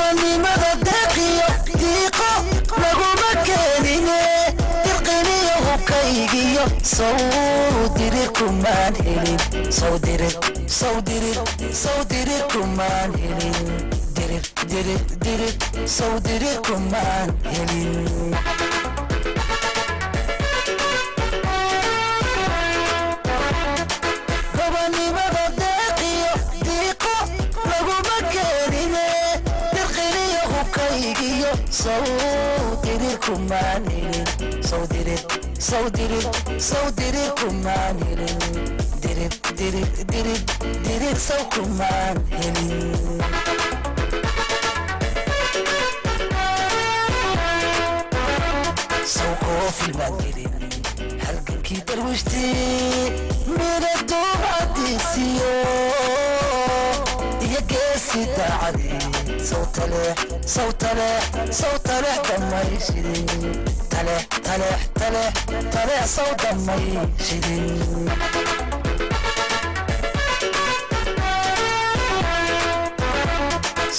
gobonnimada deeqiyo diiqo laguma keenine dirqiniyo hubkaygiyo sawdirir kumaan helin sawdirir kumaan helin dirir sawdirir kumaan helin gobonnimada deeqiyo diiqo laguma keenine dirqiniyo hubkaygiyo sawdirir kumaan helin sawdirir kumaan helin dirir saw kumaan helin sawkoo filmaan gelin halgankii darwishtii mina duucadiisiyo iyo geesi daacadii sawtaleex dhammayshidin taleex saw dhammayshidin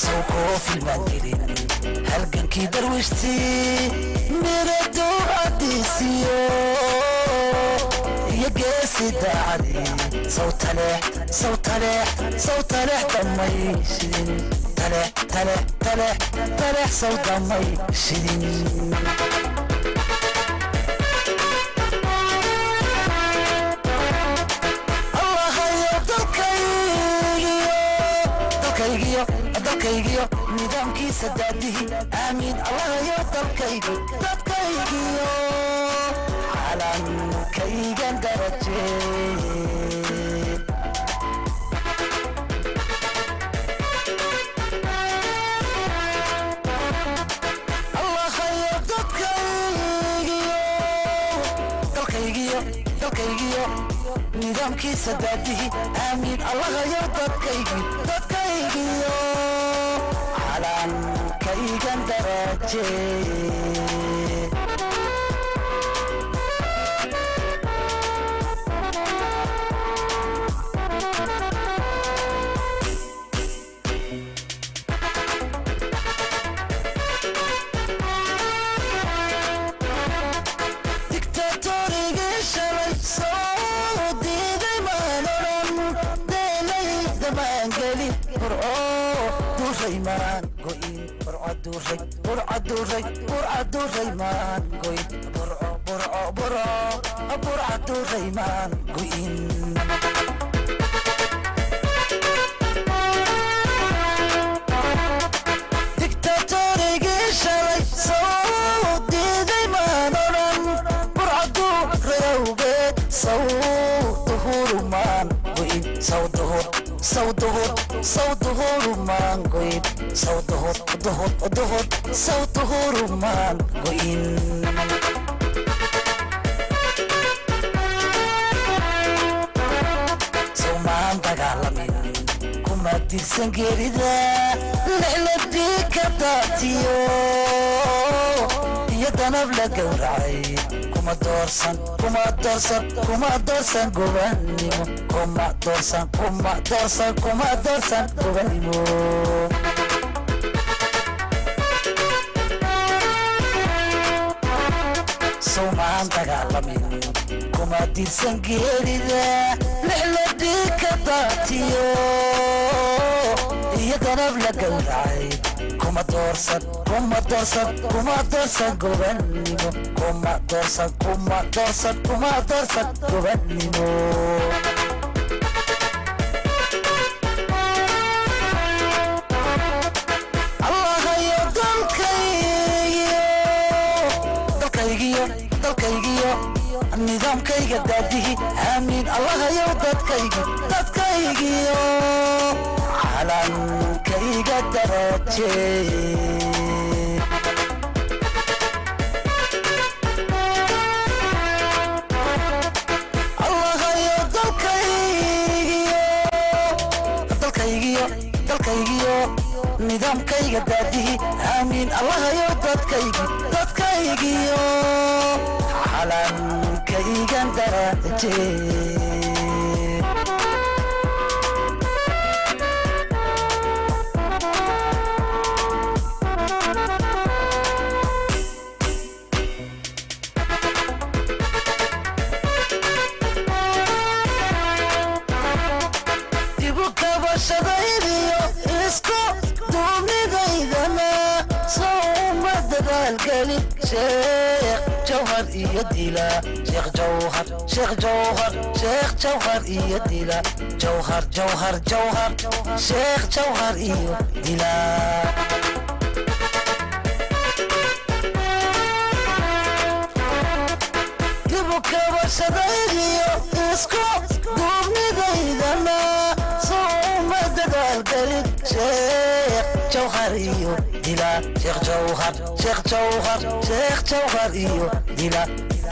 sawkoo filmaan gelin halgankii darwishtii mina duucadiisiyo iyo geesi daacadii sawtaleex dhammayshidin taleex saw dhammayshidin dalkaygiyo nidaamkiisa daadihi aamiin allahayo dalkaygi dadkaygiyo calankaygan darajeeye allahayo dalkaygiyo nidaamkiisa daadihi aamiin allahayo dadkaygiyo calankaygan darajeeye dictatorigii shalay soo diiday maanoran deelayda maangelin duray maan go'in burcaduray maan go'in burcaduray maan go'in dictatorigii shalay soo diiday maan odhan burcaduurayawgeed sawduhuru maan go'in sawduhuru maan go'in sawduhuru maan go'in sawmaan dagaalamin kuma dirsan geerida lexladii ka daatiyo iyo danab la gowracay kuma doorsan gobannimo kuma doorsan gobannimo sawmaan dagaalamin kuma dirsan geerida lexladii ka daatiyo iyo danab la gowracay kuma doorsan gobannimo kuma doorsan gobannimo allahayo dalkaygiyo nidaamkayga daadihi aamiin allahayo dadkaygiyo calankayga darajeeye allahayo dalkaygiyo nidaamkayga daadihi aamiin allahayo dadkaygiyo calankaygan darajeeye sheekh jawhar iyo dila sheekh jawhar sheekh jawhar sheekh jawhar iyo dila jawhar jawhar jawhar sheekh jawhar iyo dila kabashadaydiyo isku duubnidaydana souma dadaalgelin sheekh jawhar iyo dila sheekh jawhar sheekh jawhar sheekh jawhar iyo dila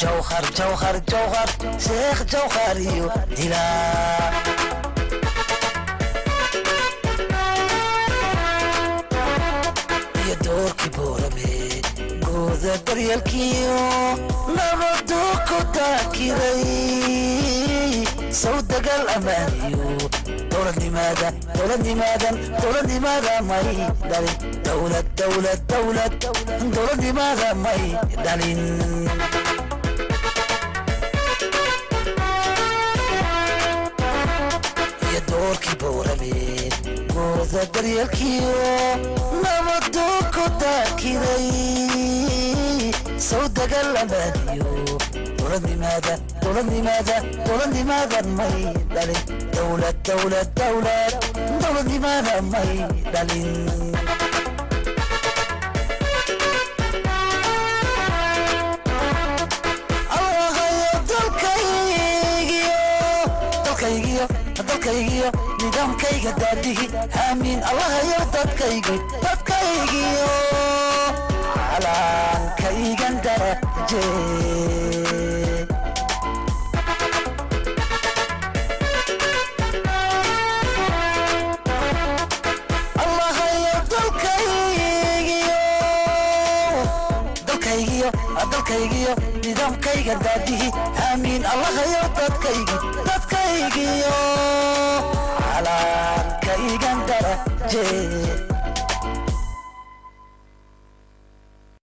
jawhar jawhar jawhar sheekh jawhar iyo dila iyo doorkii boorame gooda daryeelkiyo nabadu ku taakiray sawdagal amaaniyo dowladnimada may dhalin dowladnimada may dhalin iyo doorkii bowrameed gooda daryeelkiyo nabadu ku taakiray sawdagal amaaniyo dowladnimada may dhalin dowladnimada may dhalin allahayo dalkaygiyo nidaamkayga daadihi aamiin allahayo dadkaygiyo calankaygan daraje dalkaygiyo nidaamkayga daadihi aamiin allahayo dadkaygiyo calankaygan daraje